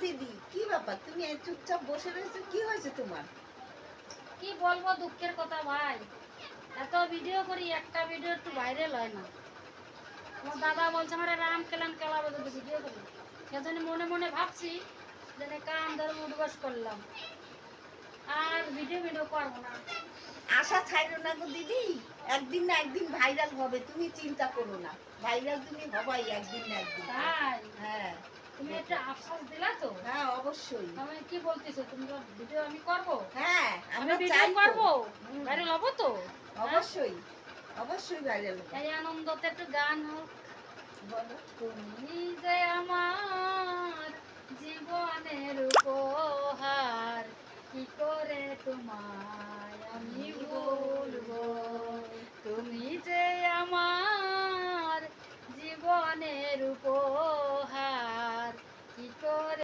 দিদি, কি ব্যাপার তুমি এই চুপচাপ বসে রয়েছো, কি হয়েছে তোমার? কি বলবো দুঃখের কথা ভাই, এত ভিডিও করি একটা ভিডিও একটু ভাইরাল হয় না। আমার দাদা বলছে আমার রাম কেলান কেলাবে যদি ভিডিও করি, সেজন্য মনে মনে ভাবছি যে কান ধরে উঠবাস করলাম, আর ভিডিও ভিডিও করবো না। আশা ছাইরো না গো দিদি, একদিন না একদিন ভাইরাল হবে, তুমি চিন্তা করো না, ভাইরাল তুমি হবাই একদিন না একদিন। তাই? হ্যাঁ তুমি একটা আশ্বাস দিলা তো? হ্যাঁ অবশ্যই। আমি কি বলতেছো, তুমি ভিডিও আমি করব? হ্যাঁ আমি আমরা ভিডিও চাই করব, তো। ভাইরাল হবো তো? অবশ্যই অবশ্যই ভাইরাল হবে। এই আনন্দতে একটু গান হোক। বলো। তুমি যে আমার